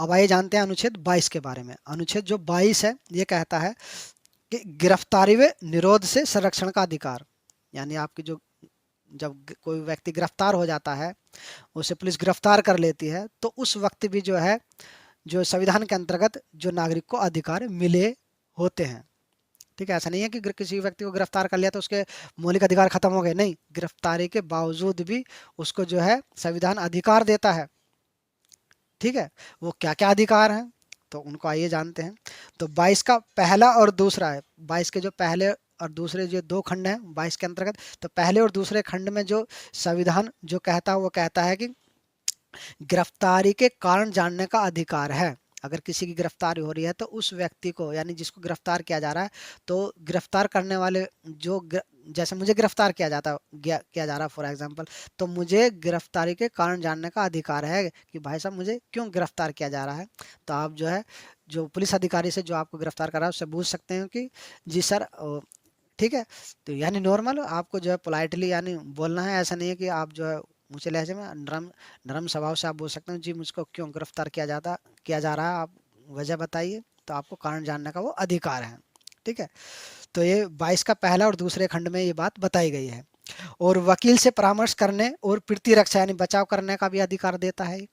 अब आइए जानते हैं अनुच्छेद 22 के बारे में। अनुच्छेद जो 22 है ये कहता है कि गिरफ्तारी व निरोध से संरक्षण का अधिकार, यानी आपकी जो जब कोई व्यक्ति गिरफ्तार हो जाता है, उसे पुलिस गिरफ्तार कर लेती है, तो उस वक्त भी जो है जो संविधान के अंतर्गत जो नागरिक को अधिकार मिले होते हैं। ठीक है, ऐसा नहीं है कि किसी व्यक्ति को गिरफ्तार कर लिया तो उसके मौलिक अधिकार खत्म हो गए, नहीं, गिरफ्तारी के बावजूद भी उसको जो है संविधान अधिकार देता है। ठीक है, वो क्या क्या अधिकार हैं तो उनको आइए जानते हैं। तो 22 का पहला और दूसरा है। 22 के जो पहले और दूसरे जो दो खंड हैं 22 के अंतर्गत, तो पहले और दूसरे खंड में जो संविधान जो कहता है वो कहता है कि गिरफ्तारी के कारण जानने का अधिकार है। अगर किसी की गिरफ्तारी हो रही है तो उस व्यक्ति को, यानी जिसको गिरफ्तार किया जा रहा है, तो गिरफ्तार करने वाले जैसे मुझे गिरफ्तार किया जा रहा है फॉर एग्जांपल, तो मुझे गिरफ्तारी के कारण जानने का अधिकार है कि भाई साहब मुझे क्यों गिरफ्तार किया जा रहा है। तो आप जो है जो पुलिस अधिकारी से जो आपको गिरफ्तार कर रहा है उससे पूछ सकते हैं कि जी सर, ठीक है। तो यानी नॉर्मल आपको जो है पोलाइटली यानी बोलना है, ऐसा नहीं है कि आप जो है ऊंचे लहजे में नरम नरम स्वभाव से आप बोल सकते हैं जी मुझको क्यों गिरफ्तार किया जा रहा है, आप वजह बताइए, तो आपको कारण जानने का वो अधिकार है। ठीक है, तो ये 22 का पहला और दूसरे खंड में ये बात बताई गई है। और वकील से परामर्श करने और प्रतिरक्षा यानी बचाव करने का भी अधिकार देता है।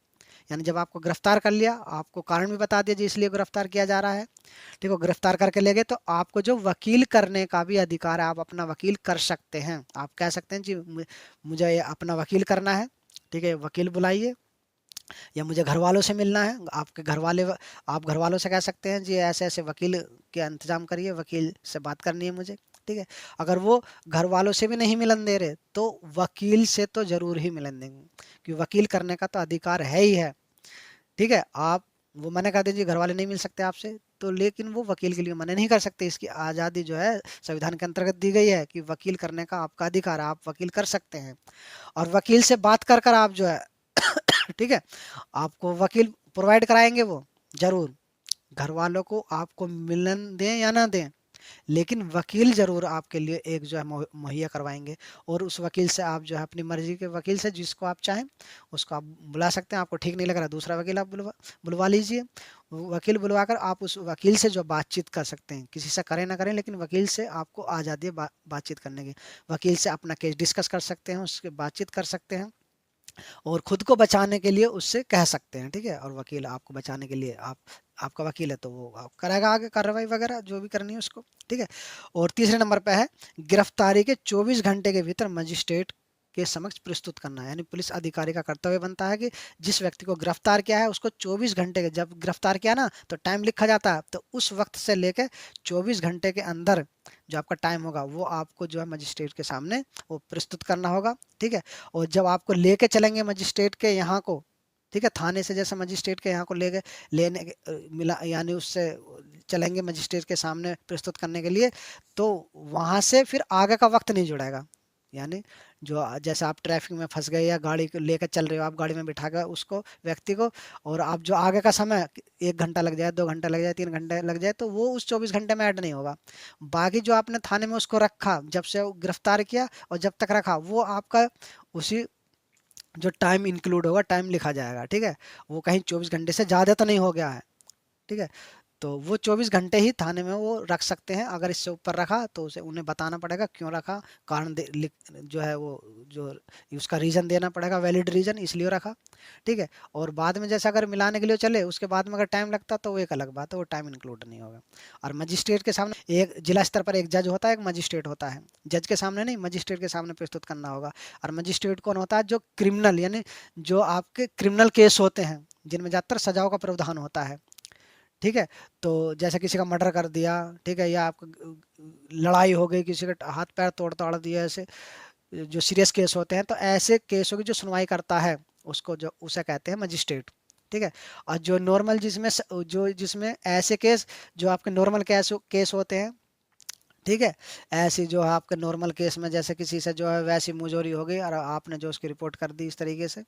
यानी जब आपको गिरफ्तार कर लिया, आपको कारण भी बता दिया जी इसलिए गिरफ्तार किया जा रहा है, ठीक है, गिरफ्तार करके ले गए, तो आपको जो वकील करने का भी अधिकार है, आप अपना वकील कर सकते हैं। आप कह सकते हैं जी मुझे अपना वकील करना है, ठीक है, वकील बुलाइए, या मुझे घर वालों से मिलना है, आपके घर वाले, आप घर वालों से कह सकते हैं जी ऐसे ऐसे वकील के इंतजाम करिए, वकील से बात करनी है मुझे। ठीक है, अगर वो घर वालों से भी नहीं मिलन दे रहे तो वकील से तो जरूर ही मिलन देंगे, क्योंकि वकील करने का तो अधिकार है ही है। ठीक है, आप वो मना कर दीजिए घर वाले नहीं मिल सकते आपसे, तो लेकिन वो वकील के लिए मना नहीं कर सकते। इसकी आज़ादी जो है संविधान के अंतर्गत दी गई है कि वकील करने का आपका अधिकार है, आप वकील कर सकते हैं। और वकील से बात कर कर आप जो है ठीक है, आपको वकील प्रोवाइड कराएंगे वो जरूर, घर वालों को आपको मिलन दें या ना दें, लेकिन वकील जरूर आपके लिए एक जो है मुहैया करवाएंगे। और उस वकील से आप जो है अपनी मर्जी के वकील से जिसको आप चाहें उसको आप बुला सकते हैं। आपको ठीक नहीं लग रहा दूसरा वकील आप बुलवा लीजिए। वकील बुलवाकर आप उस वकील से जो बातचीत कर सकते हैं, किसी से करें ना करें लेकिन वकील से आपको आज़ादी है बातचीत करने की। वकील से अपना केस डिस्कस कर सकते हैं, उससे बातचीत कर सकते हैं, और खुद को बचाने के लिए उससे कह सकते हैं। ठीक है, और वकील आपको बचाने के लिए आपका वकील है तो वो आप करेगा आगे कार्रवाई वगैरह जो भी करनी है उसको। ठीक है, और तीसरे नंबर पे है गिरफ्तारी के 24 घंटे के भीतर मजिस्ट्रेट के समक्ष प्रस्तुत करना है। यानी पुलिस अधिकारी का कर्तव्य बनता है कि जिस व्यक्ति को गिरफ्तार किया है उसको 24 घंटे के, जब गिरफ्तार किया ना तो टाइम लिखा जाता है, तो उस वक्त से लेकर 24 घंटे के अंदर जो आपका टाइम होगा वो आपको जो है मजिस्ट्रेट के सामने वो प्रस्तुत करना होगा। ठीक है, और जब आपको लेके चलेंगे मजिस्ट्रेट के यहाँ को, ठीक है, थाने से जैसे मजिस्ट्रेट के यहाँ को मिला यानी उससे चलेंगे मजिस्ट्रेट के सामने प्रस्तुत करने के लिए, तो वहाँ से फिर आगे का वक्त नहीं जुड़ेगा। यानी जो जैसे आप ट्रैफिक में फंस गए या गाड़ी को लेकर चल रहे हो, आप गाड़ी में बिठा कर उसको व्यक्ति को, और आप जो आगे का समय 1 घंटा लग जाए, 2 घंटा लग जाए, 3 घंटे लग जाए, तो वो उस 24 घंटे में ऐड नहीं होगा। बाकी जो आपने थाने में उसको रखा, जब से वो गिरफ्तार किया और जब तक रखा, वो आपका उसी जो टाइम इंक्लूड होगा, टाइम लिखा जाएगा। ठीक है, वो कहीं 24 घंटे से ज़्यादा तो नहीं हो गया है। ठीक है, तो वो 24 घंटे ही थाने में वो रख सकते हैं। अगर इससे ऊपर रखा तो उसे उन्हें बताना पड़ेगा क्यों रखा, कारण जो है वो जो उसका रीज़न देना पड़ेगा, वैलिड रीज़न इसलिए रखा। ठीक है, और बाद में जैसे अगर मिलाने के लिए चले उसके बाद में अगर टाइम लगता तो वो एक अलग बात है, वो टाइम इंक्लूड नहीं होगा। और मजिस्ट्रेट के सामने एक जिला स्तर पर एक जज होता है, एक मजिस्ट्रेट होता है। जज के सामने नहीं, मजिस्ट्रेट के सामने प्रस्तुत करना होगा। और मजिस्ट्रेट कौन होता है? जो क्रिमिनल यानी जो आपके क्रिमिनल केस होते हैं जिनमें ज़्यादातर सजाओं का प्रावधान होता है। ठीक है, तो जैसे किसी का मर्डर कर दिया, ठीक है, या आपको लड़ाई हो गई, किसी का हाथ पैर तोड़ ताड़ दिया, ऐसे जो सीरियस केस होते हैं, तो ऐसे केसों की जो सुनवाई करता है उसको जो उसे कहते हैं मजिस्ट्रेट। ठीक है, और जो नॉर्मल जिसमें ऐसे केस जो आपके नॉर्मल केस होते हैं, ठीक है, ऐसी जो है आपके नॉर्मल केस में जैसे किसी से जो है वैसी मुजोरी हो गई और आपने जो उसकी रिपोर्ट कर दी इस तरीके से,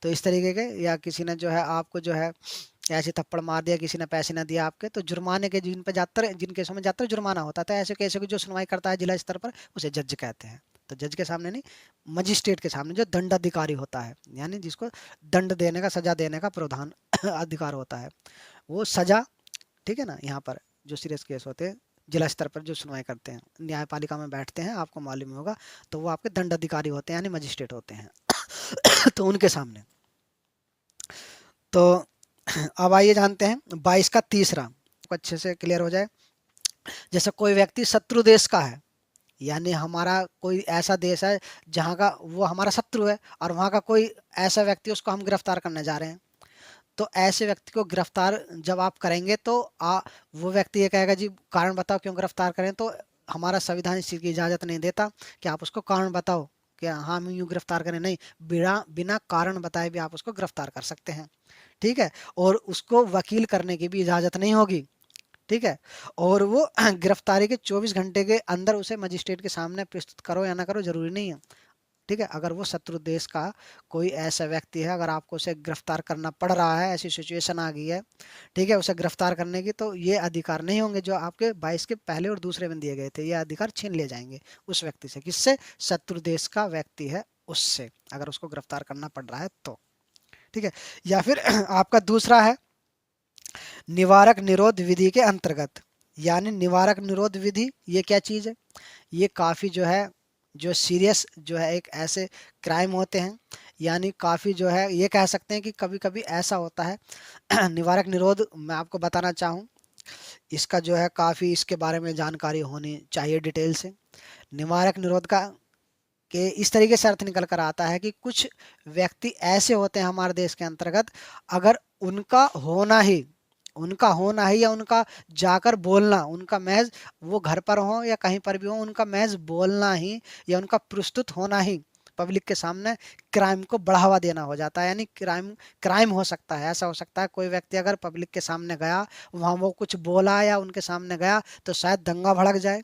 तो इस तरीके के, या किसी ने जो है आपको जो है ऐसे थप्पड़ मार दिया, किसी ने पैसे ना दिया आपके, तो जुर्माने के जिन केसों में ज्यादातर जुर्माना होता था, ऐसे केसों की जो सुनवाई करता है जिला स्तर पर उसे जज कहते हैं। तो जज के सामने नहीं, मजिस्ट्रेट के सामने, जो दंडाधिकारी होता है, यानी जिसको दंड देने का, सजा देने का प्रधान अधिकार होता है, वो सजा, ठीक है ना। यहाँ पर जो सीरियस केस होते हैं जिला स्तर पर जो सुनवाई करते हैं, न्यायपालिका में बैठते हैं, आपको मालूम ही होगा, तो वो आपके दंडाधिकारी होते हैं, यानी मजिस्ट्रेट होते हैं। तो उनके सामने, तो अब आइए जानते हैं 22 का तीसरा, अच्छे से क्लियर हो जाए। जैसे कोई व्यक्ति शत्रु देश का है, यानी हमारा कोई ऐसा देश है जहाँ का वो हमारा शत्रु है, और वहाँ का कोई ऐसा व्यक्ति, उसको हम गिरफ्तार करने जा रहे हैं, तो ऐसे व्यक्ति को गिरफ्तार जब आप करेंगे तो वो व्यक्ति ये कहेगा जी कारण बताओ क्यों गिरफ्तार करें, तो हमारा संविधान इस चीज़ की इजाज़त नहीं देता कि आप उसको कारण बताओ कि हाँ हम यूँ गिरफ्तार करें, नहीं, बिना बिना कारण बताए भी आप उसको गिरफ्तार कर सकते हैं, ठीक है। और उसको वकील करने की भी इजाज़त नहीं होगी, ठीक है। और वो गिरफ्तारी के 24 घंटे के अंदर उसे मजिस्ट्रेट के सामने प्रस्तुत करो या ना करो, जरूरी नहीं है, ठीक है। अगर वो शत्रु देश का कोई ऐसा व्यक्ति है, अगर आपको उसे गिरफ्तार करना पड़ रहा है, ऐसी सिचुएशन आ गई है, ठीक है, उसे गिरफ्तार करने की, तो ये अधिकार नहीं होंगे जो आपके 22 के पहले और दूसरे में दिए गए थे, ये अधिकार छीन लिए जाएंगे उस व्यक्ति से। किससे? शत्रु देश का व्यक्ति है उससे, अगर उसको गिरफ्तार करना पड़ रहा है तो, ठीक है। या फिर आपका दूसरा है निवारक निरोध विधि के अंतर्गत, यानी निवारक निरोध विधि, ये क्या चीज़ है? ये काफ़ी जो है, जो सीरियस जो है एक ऐसे क्राइम होते हैं, यानी काफ़ी जो है ये कह सकते हैं कि कभी कभी ऐसा होता है निवारक निरोध मैं आपको बताना चाहूँ, इसका जो है काफ़ी इसके बारे में जानकारी होनी चाहिए डिटेल से। निवारक निरोध का के इस तरीके से अर्थ निकल कर आता है कि कुछ व्यक्ति ऐसे होते हैं हमारे देश के अंतर्गत, अगर उनका होना ही या उनका जाकर बोलना, उनका महज वो घर पर हो या कहीं पर भी हो, उनका महज बोलना ही या उनका प्रस्तुत होना ही पब्लिक के सामने क्राइम को बढ़ावा देना हो जाता है, यानी क्राइम हो सकता है। ऐसा हो सकता है कोई व्यक्ति अगर पब्लिक के सामने गया, वहाँ वो कुछ बोला या उनके सामने गया, तो शायद दंगा भड़क जाए,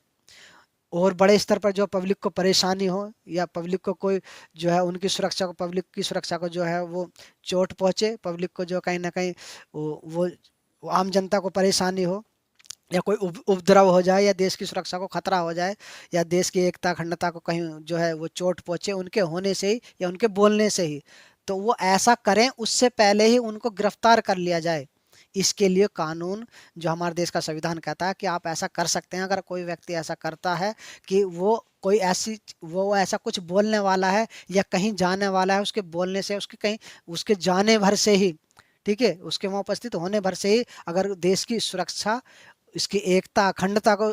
और बड़े स्तर पर जो पब्लिक को परेशानी हो, या पब्लिक को कोई जो है उनकी सुरक्षा को, पब्लिक की सुरक्षा को जो है वो चोट पहुंचे, पब्लिक को जो कहीं ना कहीं वो आम जनता को परेशानी हो, या कोई उपद्रव हो जाए, या देश की सुरक्षा को खतरा हो जाए, या देश की एकता अखंडता को कहीं जो है वो चोट पहुंचे उनके होने से ही या उनके बोलने से ही, तो वो ऐसा करें उससे पहले ही उनको गिरफ्तार कर लिया जाए। इसके लिए कानून, जो हमारे देश का संविधान कहता है कि आप ऐसा कर सकते हैं, अगर कोई व्यक्ति ऐसा करता है कि वो ऐसा कुछ बोलने वाला है या कहीं जाने वाला है, उसके बोलने से, उसके कहीं उसके जाने भर से ही, ठीक है, उसके वहाँ उपस्थित होने भर से ही अगर देश की सुरक्षा, इसकी एकता अखंडता को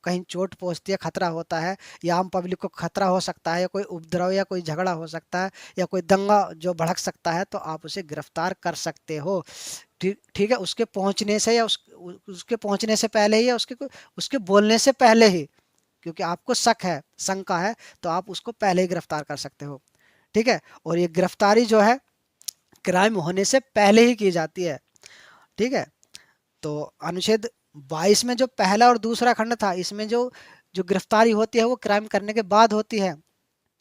कहीं चोट पहुंचती है, खतरा होता है, या आम पब्लिक को खतरा हो सकता है, या कोई उपद्रव या कोई झगड़ा हो सकता है, या कोई दंगा जो भड़क सकता है, तो आप उसे गिरफ्तार कर सकते हो, ठीक ठीक है। उसके पहुंचने से या उसके पहुंचने से पहले ही, या उसके बोलने से पहले ही, क्योंकि आपको शक है, शंका है, तो आप उसको पहले ही गिरफ्तार कर सकते हो, ठीक है। और ये गिरफ्तारी जो है क्राइम होने से पहले ही की जाती है, ठीक है। तो अनुच्छेद 22 में जो पहला और दूसरा खंड था, इसमें जो जो गिरफ्तारी होती है वो क्राइम करने के बाद होती है,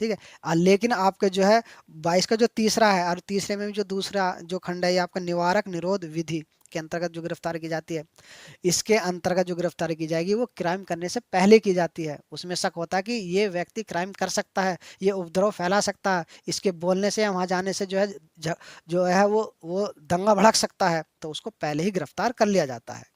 ठीक है। लेकिन आपके जो है 22 का जो तीसरा है, और तीसरे में भी जो दूसरा जो खंड है, ये आपका निवारक निरोध विधि के अंतर्गत जो गिरफ्तारी की जाती है, इसके अंतर्गत जो गिरफ्तारी की जाएगी वो क्राइम करने से पहले की जाती है। उसमें शक होता है कि ये व्यक्ति क्राइम कर सकता है, ये उपद्रव फैला सकता है, इसके बोलने से या वहाँ जाने से जो है वो दंगा भड़क सकता है, तो उसको पहले ही गिरफ्तार कर लिया जाता है।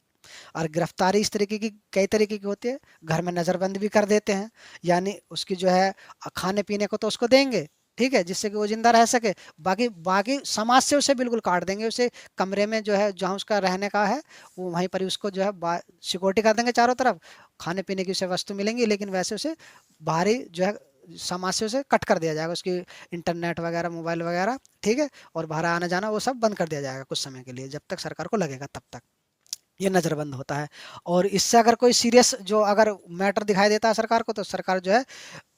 और गिरफ्तारी इस तरीके की, कई तरीके की होती है। घर में नज़रबंद भी कर देते हैं, यानी उसकी जो है खाने पीने को तो उसको देंगे, ठीक है, जिससे कि वो जिंदा रह सके, बाकी बाकी समाज से उसे बिल्कुल काट देंगे, उसे कमरे में जो है जहाँ उसका रहने का है वो वहीं पर ही उसको जो है सिक्योरिटी कर देंगे चारों तरफ, खाने पीने की उसे वस्तु मिलेंगी, लेकिन वैसे उसे बाहरी जो है समाज से उसे कट कर दिया जाएगा, उसकी इंटरनेट वगैरह, मोबाइल वगैरह, ठीक है, और बाहर आना जाना वो सब बंद कर दिया जाएगा कुछ समय के लिए, जब तक सरकार को लगेगा तब तक। ये नज़रबंद होता है। और इससे अगर कोई सीरियस जो अगर मैटर दिखाई देता है सरकार को, तो सरकार जो है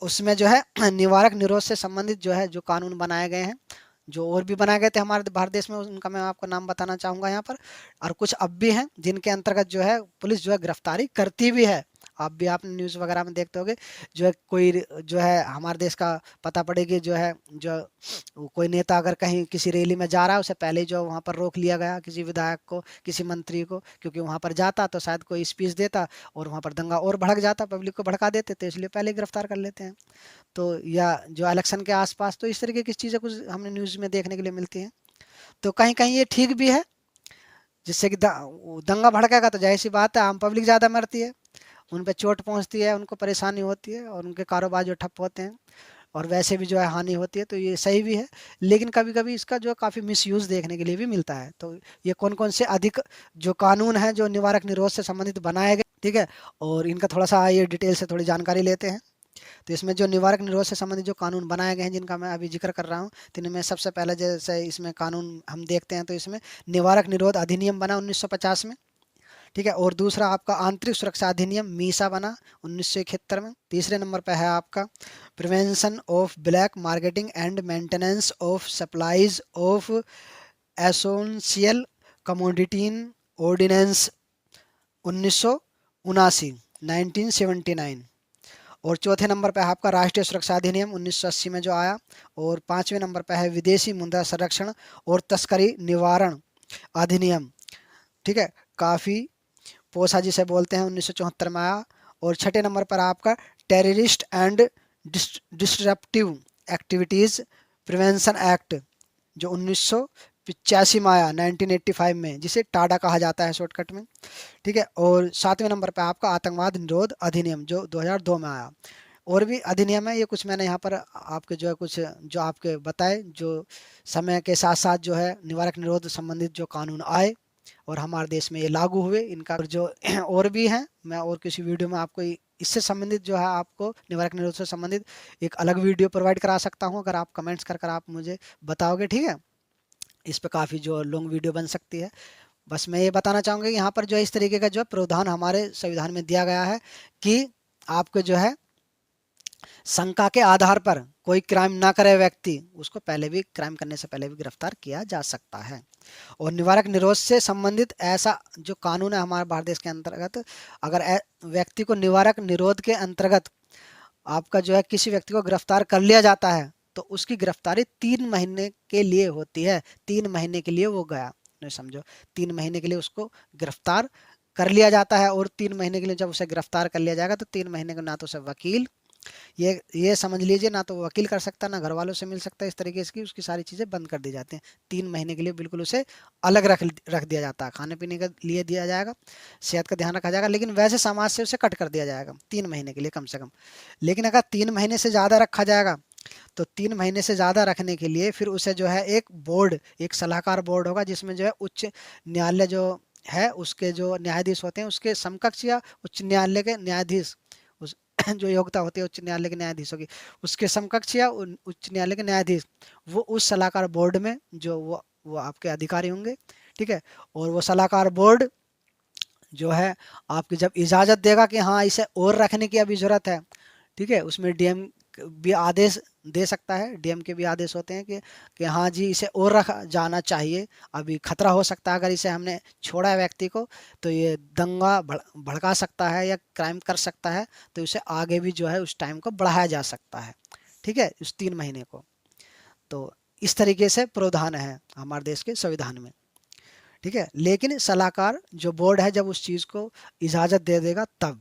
उसमें जो है निवारक निरोध से संबंधित जो है जो कानून बनाए गए हैं, जो और भी बनाए गए थे हमारे भारत देश में, उनका मैं आपको नाम बताना चाहूँगा यहाँ पर, और कुछ अब भी हैं जिनके अंतर्गत जो है पुलिस जो है गिरफ्तारी करती भी है, आप भी आपने न्यूज़ वगैरह में देखते होगे, जो है कोई जो है हमारे देश का पता पड़ेगी, जो है जो कोई नेता अगर कहीं किसी रैली में जा रहा है, उसे पहले ही जो वहाँ पर रोक लिया गया, किसी विधायक को, किसी मंत्री को, क्योंकि वहाँ पर जाता तो शायद कोई स्पीच देता और वहाँ पर दंगा और भड़क जाता, पब्लिक को भड़का देते, तो इसलिए पहले ही गिरफ्तार कर लेते हैं। तो या जो इलेक्शन के आसपास, तो इस तरीके की चीज़ें कुछ हमने न्यूज़ में देखने के लिए मिलती हैं। तो कहीं कहीं ये ठीक भी है, जिससे कि दंगा भड़केगा तो जाहिर सी बात है आम पब्लिक ज़्यादा मरती है, उन पे चोट पहुंचती है, उनको परेशानी होती है और उनके कारोबार जो ठप होते हैं और वैसे भी जो है हानि होती है, तो ये सही भी है। लेकिन कभी कभी इसका जो काफ़ी मिसयूज़ देखने के लिए भी मिलता है। तो ये कौन कौन से अधिक जो कानून हैं जो निवारक निरोध से संबंधित बनाए गए, ठीक है, और इनका थोड़ा सा ये डिटेल से थोड़ी जानकारी लेते हैं। तो इसमें जो निवारक निरोध से संबंधित जो कानून बनाए गए हैं, जिनका मैं अभी जिक्र कर रहा हूँ, तो इनमें सबसे पहले जैसे इसमें कानून हम देखते हैं, तो इसमें निवारक निरोध अधिनियम बना 1950 में, ठीक है। और दूसरा आपका आंतरिक सुरक्षा अधिनियम मीसा बना 1971 में। तीसरे नंबर पर है आपका prevention of black marketing and maintenance of supplies of essential commodity ordinance 1979 1979। और चौथे नंबर पर है आपका राष्ट्रीय सुरक्षा अधिनियम 1980 में जो आया। और पांचवें नंबर पर है विदेशी मुद्रा संरक्षण और तस्करी निवारण अधिनियम, ठीक है, काफ़ी पोसा जिसे बोलते हैं, 1974 में आया। और छठे नंबर पर आपका terrorist and disruptive activities prevention act जो 1985 में आया 1985 में, जिसे टाडा कहा जाता है शॉर्टकट में, ठीक है। और सातवें नंबर पर आपका आतंकवाद निरोध अधिनियम जो 2002 में आया। और भी अधिनियम है, ये कुछ मैंने यहाँ पर आपके जो है कुछ जो आपके बताए, जो समय के साथ साथ जो है निवारक निरोध संबंधित जो कानून आए और हमारे देश में ये लागू हुए, इनका जो और भी हैं, मैं और किसी वीडियो में आपको इससे संबंधित जो है आपको निवारक निरोध से संबंधित एक अलग वीडियो प्रोवाइड करा सकता हूं, अगर आप कमेंट्स कर आप मुझे बताओगे, ठीक है। इस पर काफ़ी जो लॉन्ग वीडियो बन सकती है। बस मैं ये बताना चाहूँगा कि यहाँ पर जो है इस तरीके का जो है प्रावधान हमारे संविधान में दिया गया है कि आपको जो है शंका के आधार पर कोई क्राइम ना करे व्यक्ति, उसको पहले भी क्राइम करने से पहले भी गिरफ्तार किया जा सकता है। और निवारक निरोध से संबंधित ऐसा जो कानून है हमारे भारत देश के अंतर्गत, अगर व्यक्ति को निवारक निरोध के अंतर्गत आपका जो है किसी व्यक्ति को गिरफ्तार कर लिया जाता है, तो उसकी गिरफ्तारी 3 महीने के लिए होती है। 3 महीने के लिए वो गया, नहीं समझो, 3 महीने के लिए उसको गिरफ्तार कर लिया जाता है। और 3 महीने के लिए जब उसे गिरफ्तार कर लिया जाएगा, तो 3 महीने को ना तो उसे वकील, ये समझ लीजिए, ना तो वकील कर सकता, ना घर वालों से मिल सकता, इस तरीके से उसकी सारी चीज़ें बंद कर दी जाती हैं। 3 महीने के लिए बिल्कुल उसे अलग रख दिया जाता है, खाने पीने के लिए दिया जाएगा, सेहत का ध्यान रखा जाएगा, लेकिन वैसे समाज से उसे कट कर दिया जाएगा 3 महीने के लिए कम से कम। लेकिन अगर 3 महीने से ज़्यादा रखा जाएगा, तो 3 महीने से ज़्यादा रखने के लिए फिर उसे जो है एक बोर्ड, एक सलाहकार बोर्ड होगा, जिसमें जो है उच्च न्यायालय जो है उसके जो न्यायाधीश होते हैं, उसके समकक्ष या उच्च न्यायालय के न्यायाधीश, उस जो योग्यता होती है उच्च न्यायालय के न्यायाधीशों की, उसके समकक्ष या उच्च न्यायालय के न्यायाधीश, वो उस सलाहकार बोर्ड में जो वो आपके अधिकारी होंगे, ठीक है। और वो सलाहकार बोर्ड जो है आपकी जब इजाज़त देगा कि हाँ इसे और रखने की अभी ज़रूरत है, ठीक है, उसमें डीएम भी आदेश दे सकता है, डीएम के भी आदेश होते हैं कि हाँ जी इसे और रखा जाना चाहिए, अभी खतरा हो सकता है, अगर इसे हमने छोड़ा है व्यक्ति को तो ये दंगा भड़का सकता है या क्राइम कर सकता है, तो इसे आगे भी जो है उस टाइम को बढ़ाया जा सकता है, ठीक है, उस 3 महीने को। तो इस तरीके से प्रावधान है हमारे देश के संविधान में, ठीक है। लेकिन सलाहकार जो बोर्ड है जब उस चीज़ को इजाज़त दे देगा तब,